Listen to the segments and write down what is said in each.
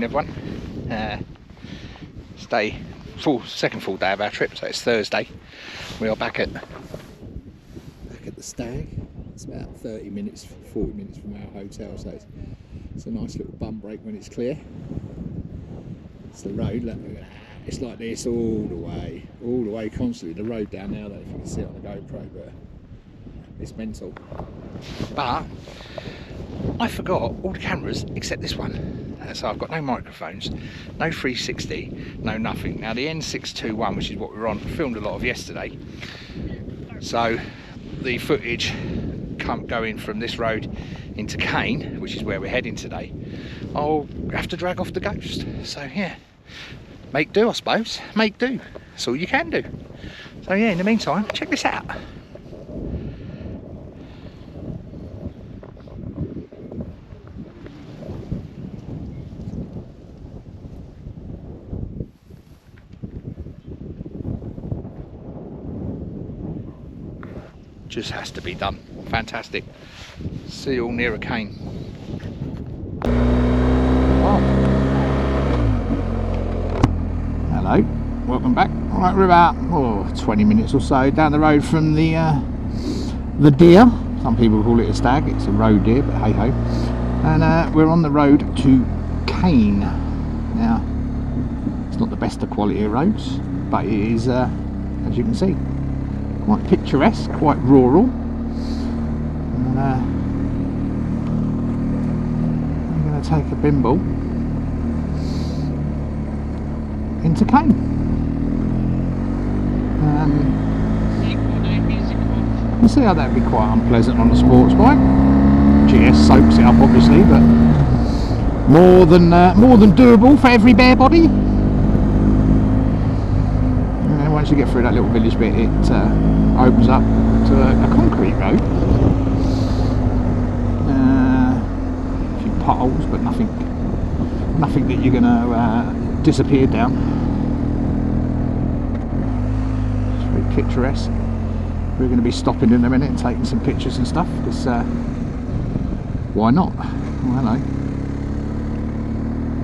morning everyone. Second full day of our trip, so it's Thursday. We are back at the Stag. It's about 40 minutes from our hotel, so it's a nice little bum break when it's clear. It's the road, look, it's like this all the way constantly. The road down there, I don't know if you can see it on the GoPro, but it's mental. But I forgot all the cameras except this one. So I've got no microphones, no 360, no nothing. Now the N621, which is what we were on, filmed a lot of yesterday. So the footage going from this road into Cain, which is where we're heading today, I'll have to drag off the Ghost. So yeah, make do I suppose, make do. That's all you can do. So yeah, in the meantime, check this out. Just has to be done. Fantastic. See you all nearer Cain. Oh. Hello, welcome back. Right, we're about 20 minutes or so down the road from the deer. Some people call it a stag. It's a roe deer, but hey ho. And we're on the road to Cain. Now, it's not the best of quality of roads, but it is, as you can see, quite picturesque, quite rural. And I'm going to take a bimble into Cain. You see how that would be quite unpleasant on a sports bike. GS soaks it up obviously, but more than doable for every bare body. Once you get through that little village bit, it opens up to a concrete road. A few potholes, but nothing that you're going to disappear down. It's very picturesque. We're going to be stopping in a minute and taking some pictures and stuff, because why not? Well, hello.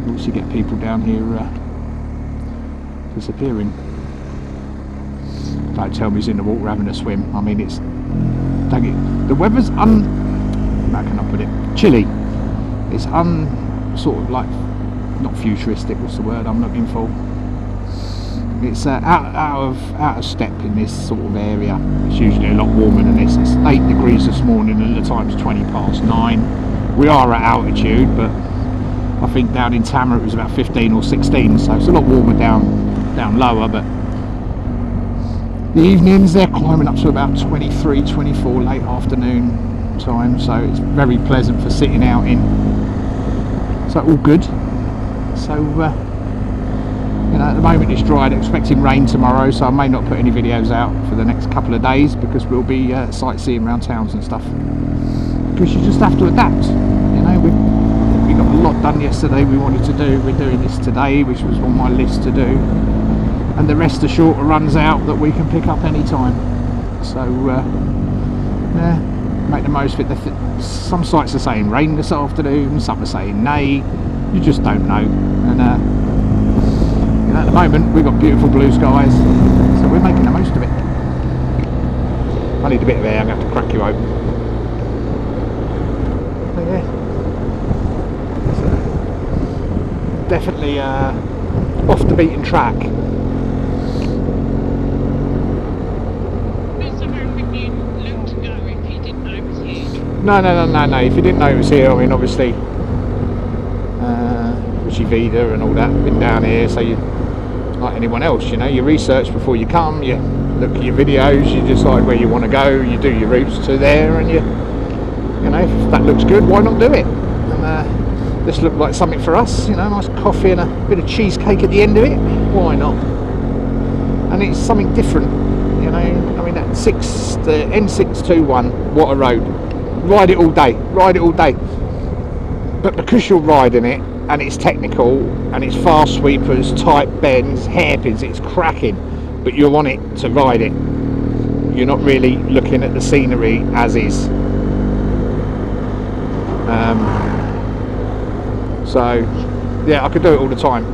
You also get people down here disappearing. Don't tell me he's in the water having a swim. I mean, it's the weather's how can I put it? Chilly. It's sort of like, not futuristic. What's the word I'm looking for? It's out of step in this sort of area. It's usually a lot warmer than this. It's 8 degrees this morning, and at the time's 20 past 9. We are at altitude, but I think down in Tama it was about 15 or 16, so it's a lot warmer down lower. But the evenings they're climbing up to about 23, 24 late afternoon time, so it's very pleasant for sitting out in. So all good. So at the moment it's dry. I'm expecting rain tomorrow, so I may not put any videos out for the next couple of days, because we'll be sightseeing around towns and stuff. Because you just have to adapt. We got a lot done yesterday we wanted to do. We're doing this today, which was on my list to do. And the rest are shorter runs out that we can pick up any time. So yeah, make the most of it. Some sites are saying rain this afternoon, some are saying nay. You just don't know. And at the moment we've got beautiful blue skies, so we're making the most of it. I need a bit of air. I'm going to have to crack you open. But yeah, so definitely off the beaten track. No. If you didn't know it was here, I mean, obviously, Richie Vida and all that been down here. So you, like anyone else, you research before you come. You look at your videos. You decide where you want to go. You do your routes to there, and if that looks good, why not do it? And this looked like something for us. Nice coffee and a bit of cheesecake at the end of it. Why not? And it's something different. I mean, the N621, what a road. Ride it all day, but because you're riding it and it's technical and it's fast sweepers, tight bends, hairpins, it's cracking, but you're on it to ride it. You're not really looking at the scenery as is. So Yeah, I could do it all the time.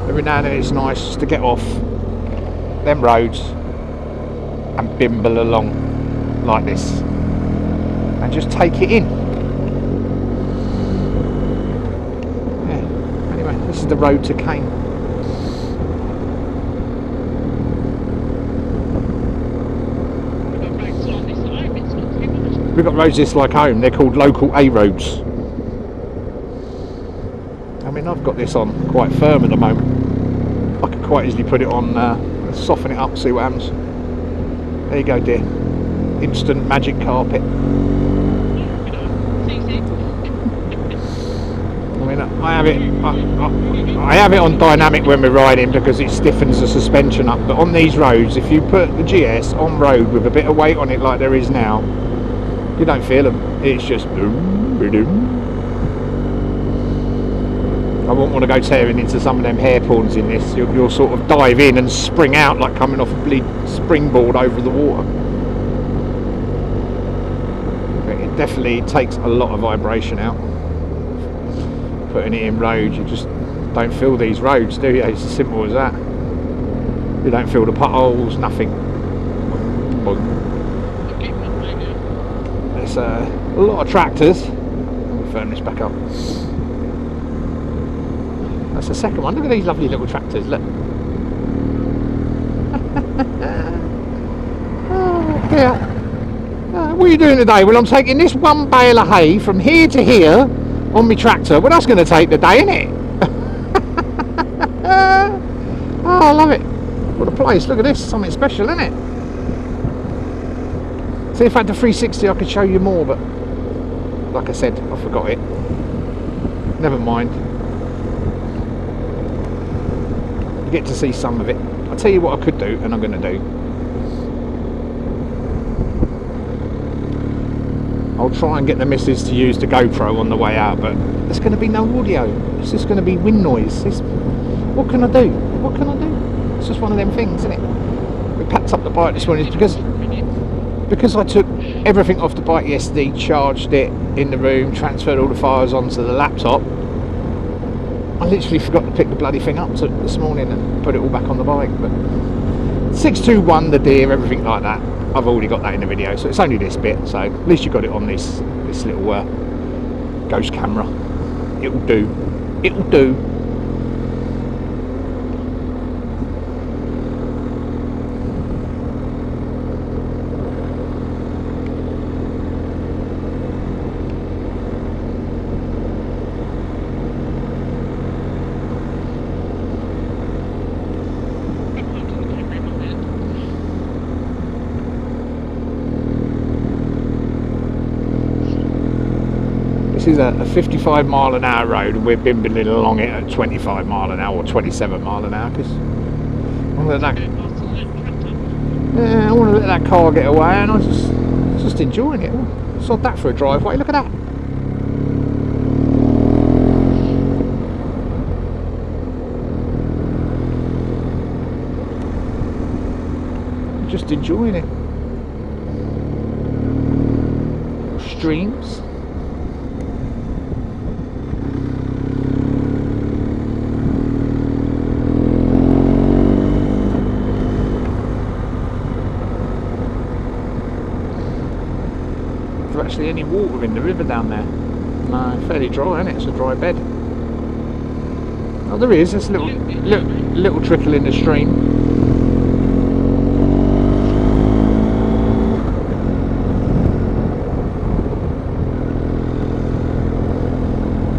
Every now and then it's nice just to get off them roads and bimble along like this and just take it in. Yeah. Anyway, this is the road to Cain. We've got roads this like home. They're called local A roads. I mean, I've got this on quite firm at the moment. I could quite easily put it on, soften it up, see what happens. There you go, dear. Instant magic carpet. I mean, I have it on dynamic when we're riding because it stiffens the suspension up. But on these roads, if you put the GS on road with a bit of weight on it like there is now, you don't feel them. It's just boom, boom. I wouldn't want to go tearing into some of them hairpawns in this. You'll sort of dive in and spring out like coming off a bleed springboard over the water. But it definitely takes a lot of vibration out. Putting it in road, you just don't feel these roads, do you? It's as simple as that. You don't feel the potholes, nothing. There's a lot of tractors. Let me firm this back up. That's the second one. Look at these lovely little tractors. Look. Oh dear. What are you doing today? Well, I'm taking this one bale of hay from here to here on my tractor. Well, that's going to take the day, isn't it? Oh, I love it. What a place. Look at this. Something special, isn't it? See, if I had the 360, I could show you more, but like I said, I forgot it. Never mind. You get to see some of it. I'll tell you what I could do, and I'm going to do. I'll try and get the missus to use the GoPro on the way out, but there's going to be no audio. It's just going to be wind noise. What can I do? What can I do? It's just one of them things, isn't it? We packed up the bike this morning because I took everything off the bike yesterday, charged it in the room, transferred all the files onto the laptop. I literally forgot to pick the bloody thing up this morning and put it all back on the bike. But 621, the deer, everything like that, I've already got that in the video, so it's only this bit. So at least you got it on this little ghost camera. It'll do. It'll do. This is a 55 mile an hour road, and we're bimbling along it at 25 mile an hour or 27 mile an hour because I want to let that car get away, and I was just enjoying it. Sod that for a driveway. Look at that. Just enjoying it. Streams. Actually any water in the river down there? No, fairly dry, isn't it? It's a dry bed. Oh, there is. There's a little trickle in the stream.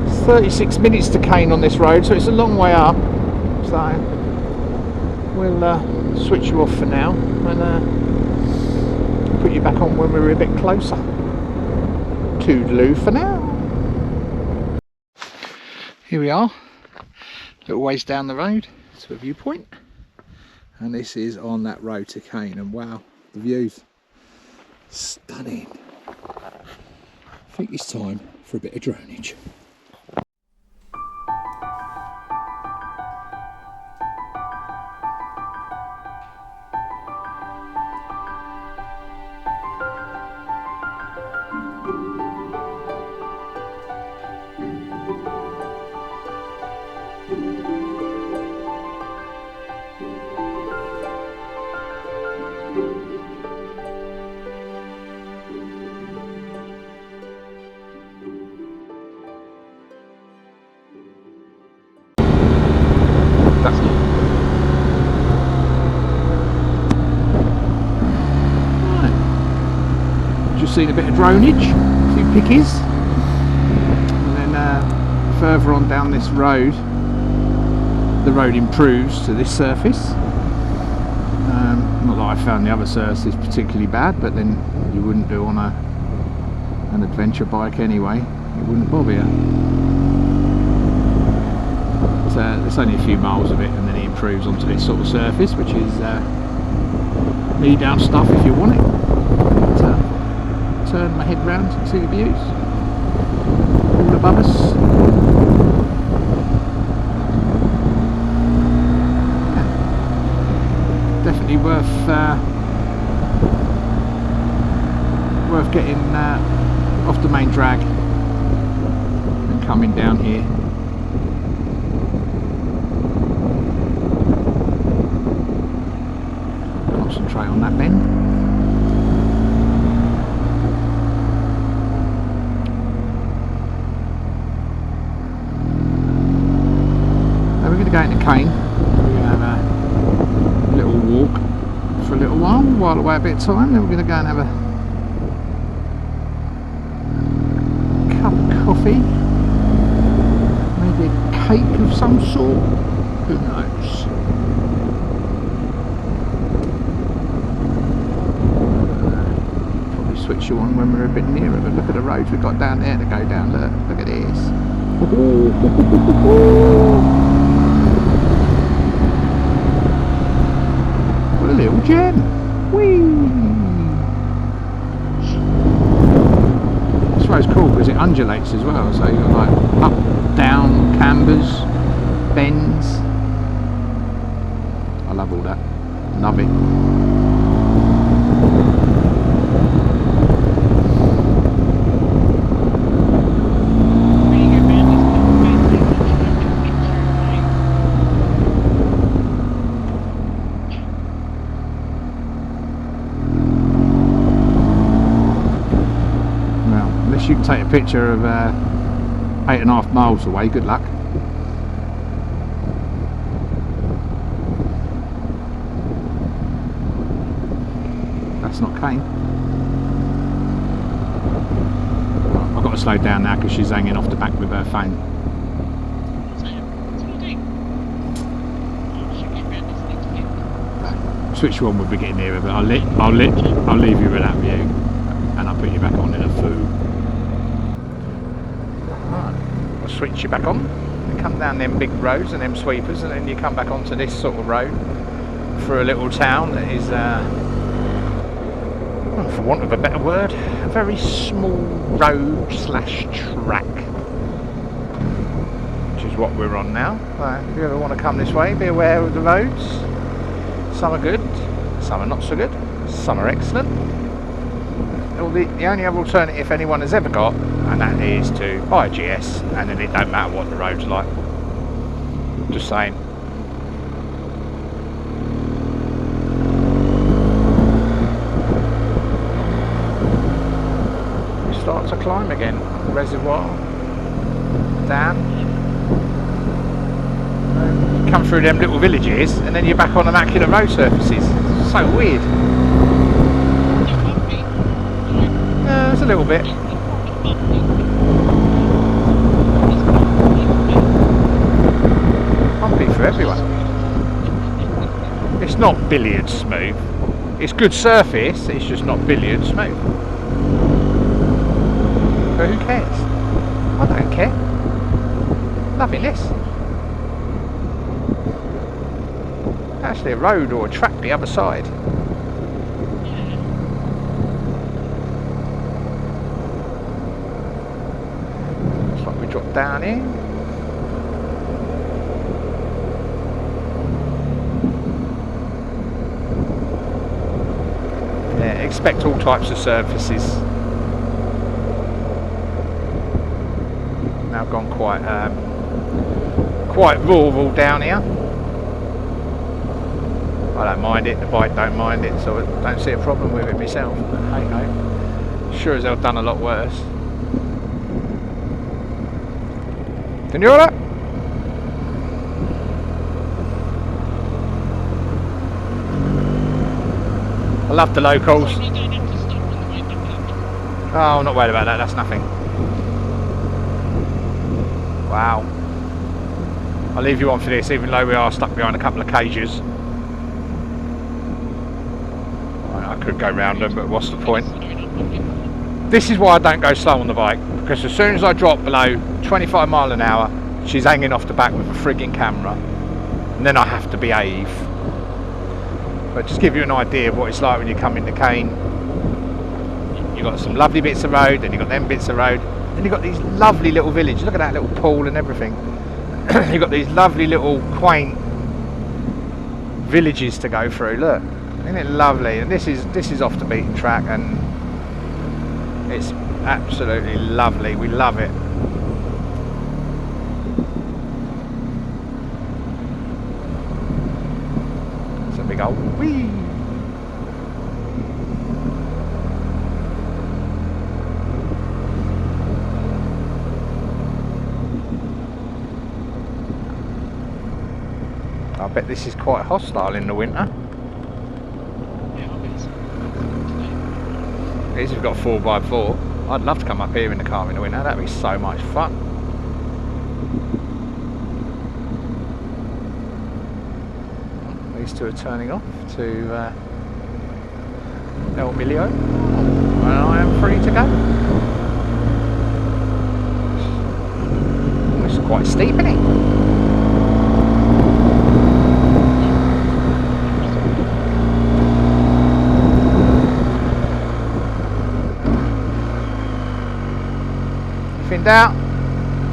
It's 36 minutes to Cain on this road, so it's a long way up. So we'll switch you off for now and put you back on when we're a bit closer. Toodaloo for now. Here we are, little ways down the road to a viewpoint, and this is on that road to Cain, and wow, the views stunning. I think it's time for a bit of dronage. seen a bit of dronage, a few pickies, and then further on down this road, the road improves to this surface. Not that I found the other surfaces particularly bad, but then you wouldn't do on an adventure bike anyway. It wouldn't bother you. So it's only a few miles of it, and then it improves onto this sort of surface, which is knee down stuff if you want it. Turn my head round and see the views all above us. Yeah. Definitely worth getting off the main drag and coming down here. Concentrate on that bend. Going to Cain, we're going to have a little walk for a little while away a bit of time, then we're going to go and have a cup of coffee, maybe a cake of some sort, who knows. Probably switch you on when we're a bit nearer, but look at the roads we've got down there to go down, look at this. A little gem. Whee! This road's cool because it undulates as well, so you've got like up, down, cambers, bends. I love all that. Love it. You can take a picture of 8.5 miles away, good luck. That's not Cain. I've got to slow down now because she's hanging off the back with her phone. Switch you on when we're getting nearer, but I'll leave you with that view and I'll put you back on in a few. Switch you back on and come down them big roads and them sweepers, and then you come back onto this sort of road through a little town that is well, for want of a better word, a very small road slash track, which is what we're on now. If you ever want to come this way, be aware of the roads. Some are good, some are not so good, some are excellent. The only other alternative anyone has ever got, and that is to buy a GS, and then it don't matter what the road's like. Just saying. We start to climb again. Reservoir, dam. Come through them little villages, and then you're back on immaculate road surfaces. So weird. There's a little bit. Bumpy for everyone. It's not billiard smooth. It's good surface, it's just not billiard smooth. But who cares? I don't care. Loving this. Actually a road or a track the other side. Drop down here. Yeah, expect all types of surfaces. Now gone quite rural down here. I don't mind it, the bike don't mind it, so I don't see a problem with it myself. But hey ho, sure as hell done a lot worse. Senora! I love the locals. Oh, I'm not worried about that, that's nothing. Wow. I'll leave you on for this, even though we are stuck behind a couple of cages. I could go round them, but what's the point? This is why I don't go slow on the bike, because as soon as I drop below 25 mile an hour, she's hanging off the back with a frigging camera, and then I have to behave. But just give you an idea of what it's like when you come into Cain. You've got some lovely bits of road, then you've got them bits of road, then you've got these lovely little villages. Look at that little pool and everything. You've got these lovely little quaint villages to go through. Look, isn't it lovely? And this is off the beaten track, and it's absolutely lovely. We love it. It's a big old whee. I bet this is quite hostile in the winter. These have got 4x4. I'd love to come up here in the car in the winter, that'd be so much fun. These two are turning off to El Milio, and I am free to go. It's quite steep, isn't it? In doubt,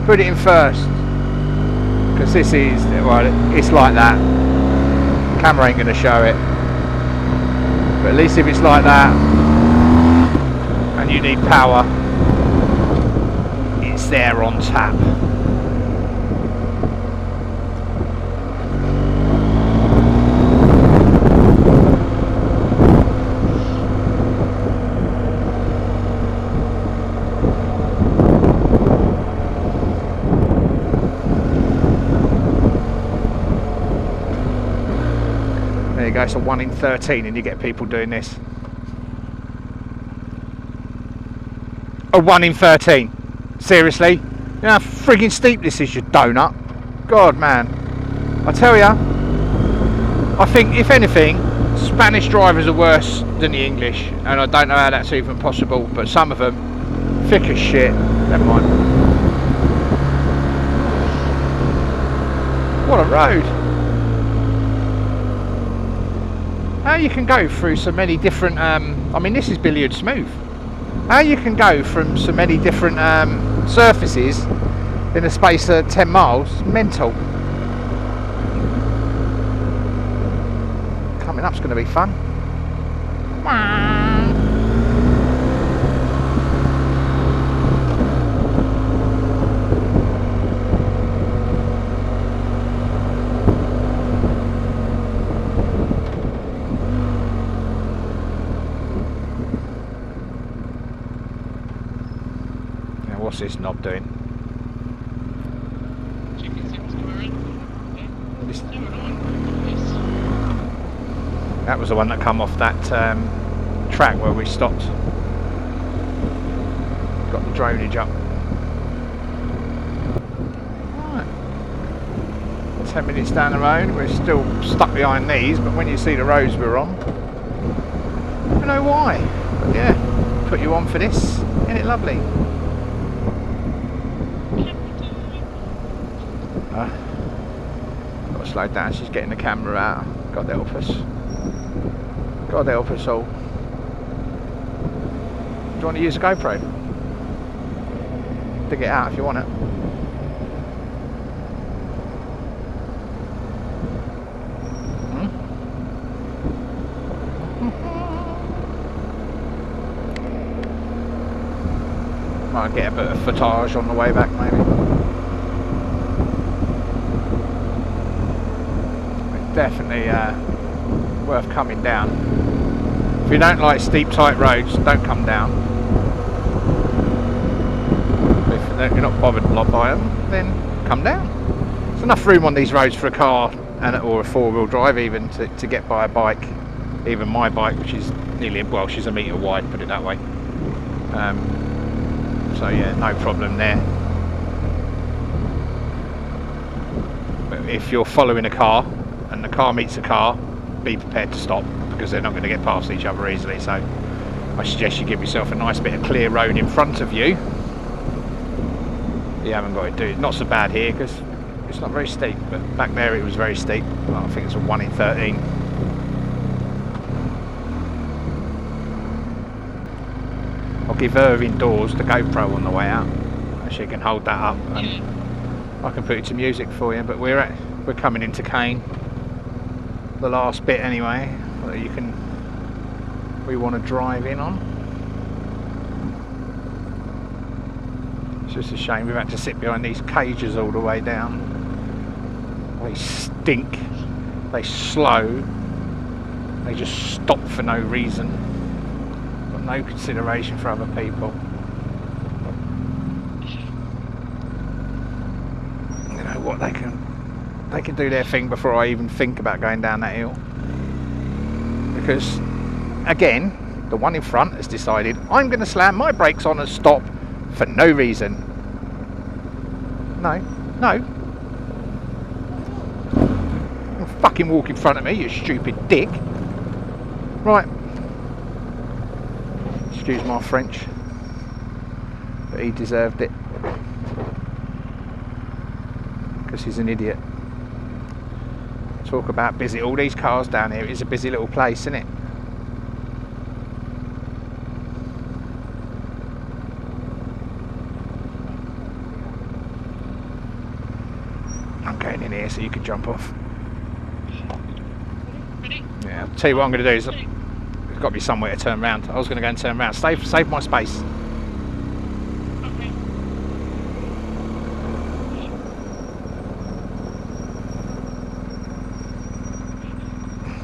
put it in first, because this is, well, it's like that. The camera ain't going to show it, but at least if it's like that and you need power, it's there on tap. There you go, so 1 in 13 and you get people doing this. A 1 in 13. Seriously? You know how frigging steep this is, you donut? God, man. I tell ya, I think, if anything, Spanish drivers are worse than the English, and I don't know how that's even possible, but some of them, thick as shit. Never mind. What a road. How you can go through so many different, I mean, this is billiard smooth. How you can go from so many different surfaces in a space of 10 miles, mental. Coming up's going to be fun. What's this knob doing? That was the one that come off that track where we stopped. Got the dronage up. Right. 10 minutes down the road, we're still stuck behind these, but when you see the roads we're on, you know why. But yeah, put you on for this. Isn't it lovely? Got to slow down, she's getting the camera out. God help us. God help us all. Do you want to use a GoPro? Dig it out if you want it. Might get a bit of footage on the way back maybe. Definitely worth coming down. If you don't like steep tight roads, don't come down. If you're not bothered a lot by them, then come down. There's enough room on these roads for a car or a four-wheel drive even to get by a bike. Even my bike, which is nearly, well, she's a metre wide, put it that way. So yeah, no problem there. But if you're following a car and the car meets a car, be prepared to stop, because they're not going to get past each other easily. So I suggest you give yourself a nice bit of clear road in front of you. You haven't got to do it. Not so bad here because it's not very steep, but back there it was very steep. Well, I think it's a 1 in 13. I'll give her indoors the GoPro on the way out, and she can hold that up, and I can put it to music for you. But we're coming into Cain, the last bit anyway. We want to drive in on. It's just a shame we've had to sit behind these cages all the way down. They stink, they slow, they just stop for no reason. Got no consideration for other people. You know what, they can do their thing before I even think about going down that hill. Because again, the one in front has decided I'm going to slam my brakes on and stop for no reason. No. Don't fucking walk in front of me, you stupid dick. Right. Excuse my French, but he deserved it. Because he's an idiot. Talk about busy. All these cars down here, it's a busy little place, isn't it? I'm going in here so you can jump off. Ready? Yeah, I'll tell you what I'm going to do is there's got to be somewhere to turn around. I was going to go and turn around. Save my space. Okay.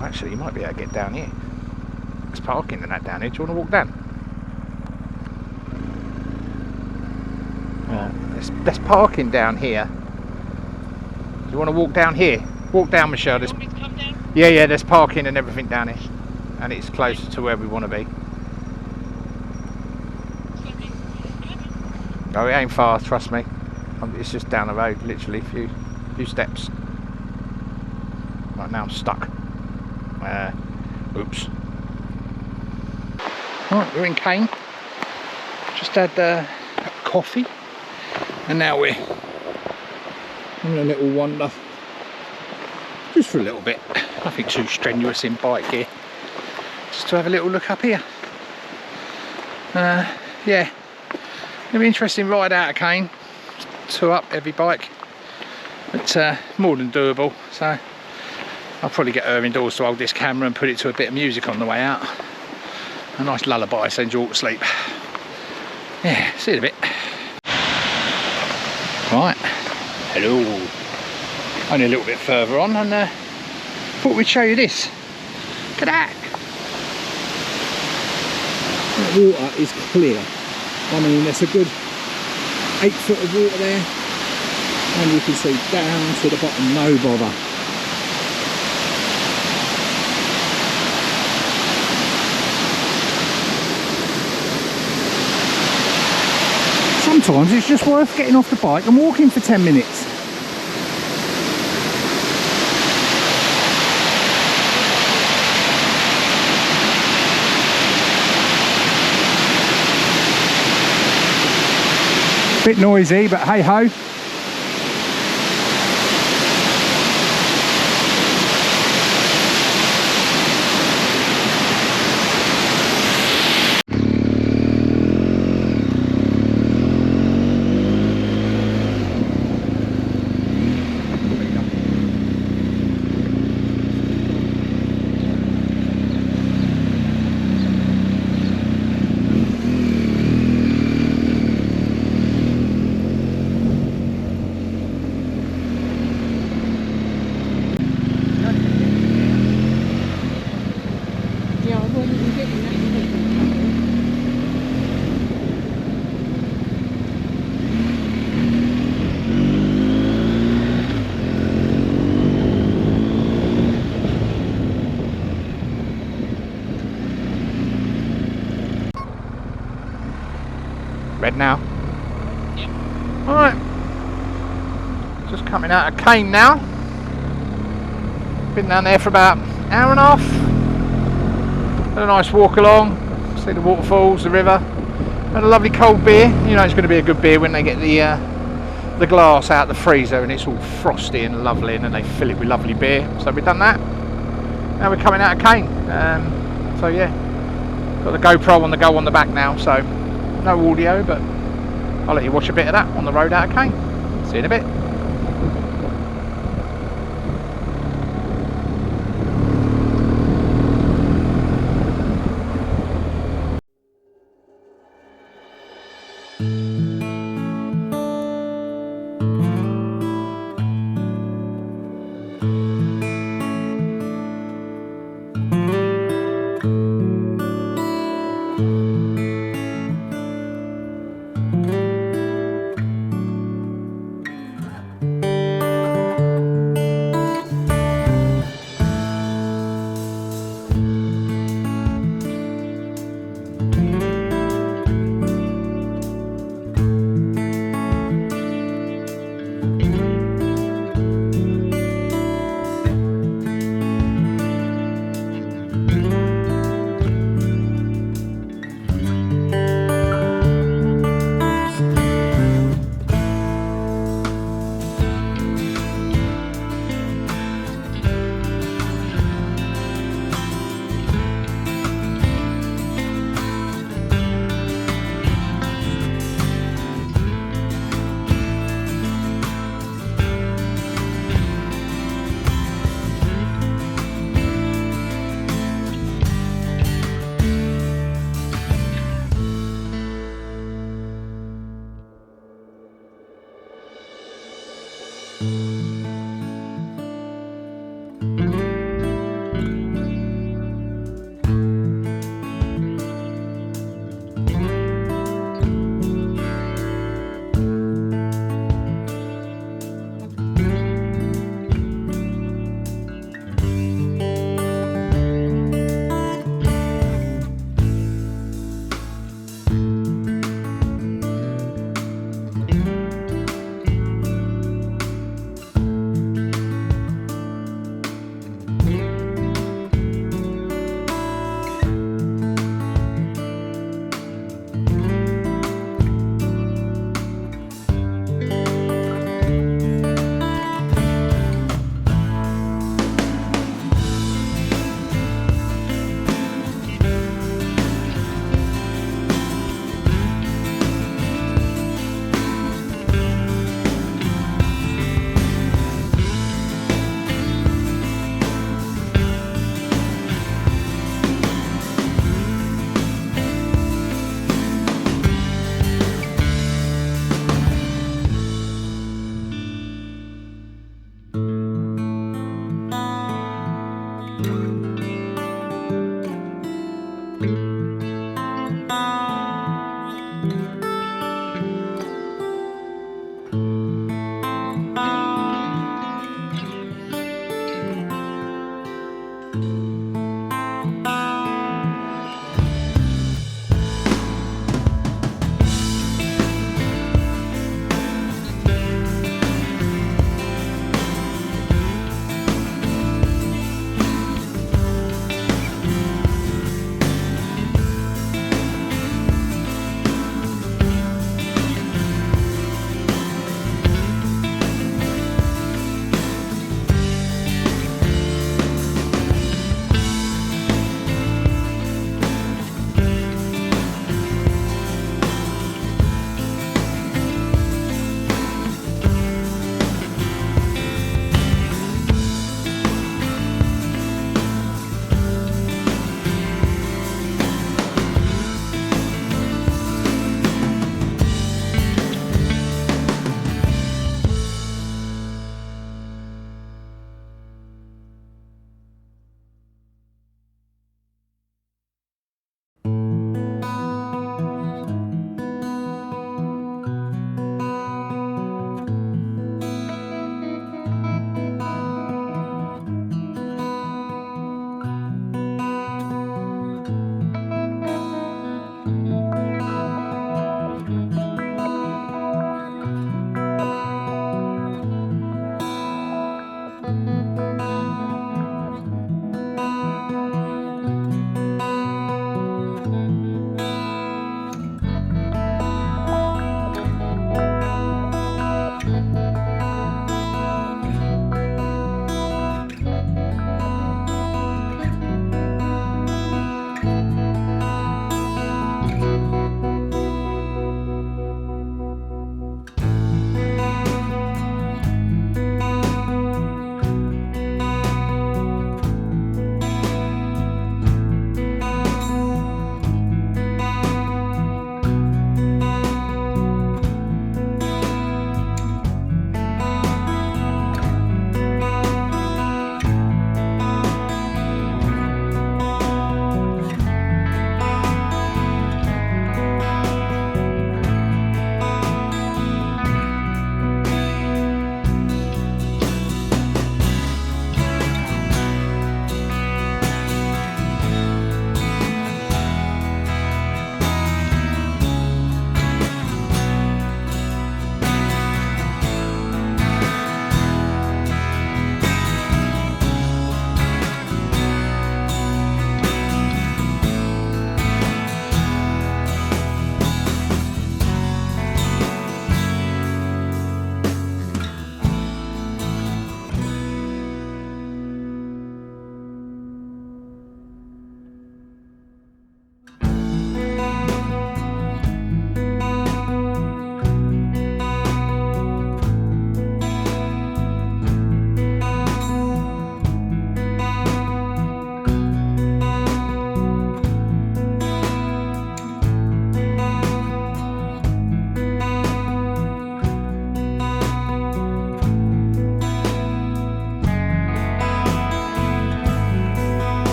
Actually, you might be able to get down here. There's parking and that down here. Do you want to walk down? There's parking down here. Do you want to walk down here? Walk down, Michelle. You want me to come down? Yeah, there's parking and everything down here. And it's closer to where we want to be. Oh, it ain't far, trust me. It's just down the road, literally, a few steps. Right now I'm stuck. Oops. Right, we're in Cain. Just had coffee, and now we're on a little wander. Just for a little bit. Nothing too strenuous in bike gear. Just to have a little look up here. Yeah. It'll be interesting ride out of Cain. 2 up, heavy bike. But more than doable. So I'll probably get her indoors to hold this camera and put it to a bit of music on the way out. A nice lullaby sends you all to sleep. Yeah, see you in a bit. Right, hello. Only a little bit further on, and thought we'd show you this. Look at that. That water is clear. I mean, there's a good 8 foot of water there, and you can see down to the bottom, no bother. Sometimes it's just worth getting off the bike and walking for 10 minutes. Bit noisy, but hey ho. Red now. Yep. Alright. Just coming out of Cain now. Been down there for about an hour and a half. Had a nice walk along. See the waterfalls, the river. Had a lovely cold beer. You know it's going to be a good beer when they get the glass out the freezer and it's all frosty and lovely, and then they fill it with lovely beer. So we've done that. Now we're coming out of Cain. So yeah, got the GoPro on the go on the back now, so no audio, but I'll let you watch a bit of that on the road out of Cain. See you in a bit.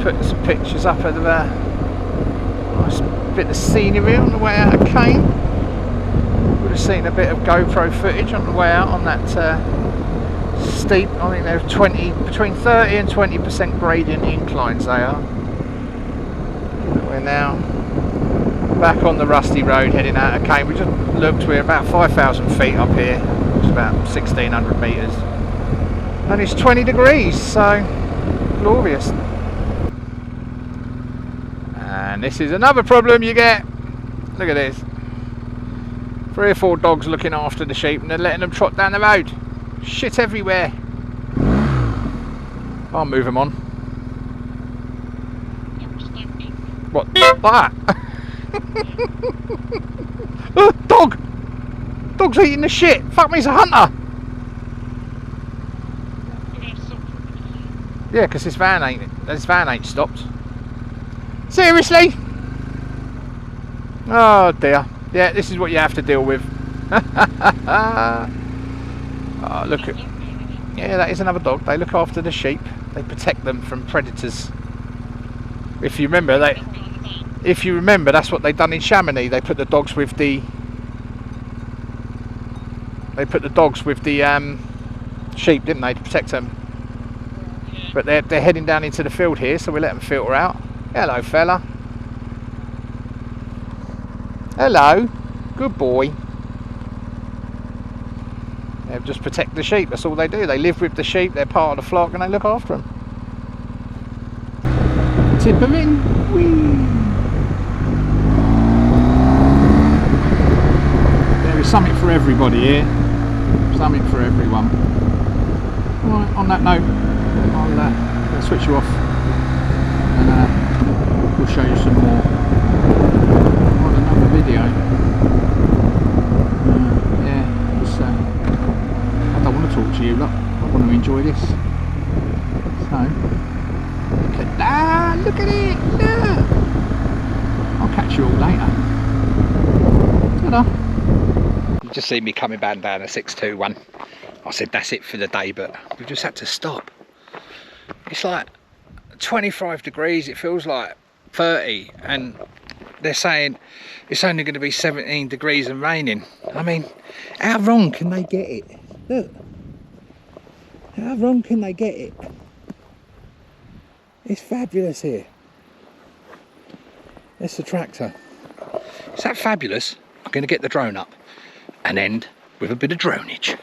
Put some pictures up of the nice bit of scenery on the way out of Cain. Would have seen a bit of GoPro footage on the way out on that steep. I think they're between 30 and 20% gradient inclines they are. We're now back on the rusty road heading out of Cain. We just looked, we're about 5,000 feet up here. It's about 1,600 metres. And it's 20 degrees, so glorious. And this is another problem you get. Look at this. 3 or 4 dogs looking after the sheep and they're letting them trot down the road. Shit everywhere. I'll move them on. What? That? Dog! Dog's eating the shit. Fuck me, he's a hunter. Yeah, because this van ain't stopped. Seriously? Oh dear. Yeah, this is what you have to deal with. Oh, look at. Yeah, that is another dog. They look after the sheep. They protect them from predators. If you remember, that's what they done in Chamonix. They put the dogs with the. Sheep, didn't they, to protect them? But they're heading down into the field here, so we let them filter out. Hello, fella. Hello. Good boy. They just protect the sheep. That's all they do. They live with the sheep. They're part of the flock, and they look after them. Tip them in. Whee! There is something for everybody here. Something for everyone. Right, on that note, I'll switch you off. And we'll show you some more on another video. Yeah, just, I don't want to talk to you, look. I want to enjoy this. So, look at that, look at it, look. I'll catch you all later. Ta-da. You just see me coming back down a 621. I said that's it for the day, but we just had to stop. It's like 25 degrees, it feels like 30, and they're saying it's only going to be 17 degrees and raining. I mean, how wrong can they get it? Look, how wrong can they get it? It's fabulous here. It's the tractor. Is that fabulous? I'm going to get the drone up and end with a bit of dronage.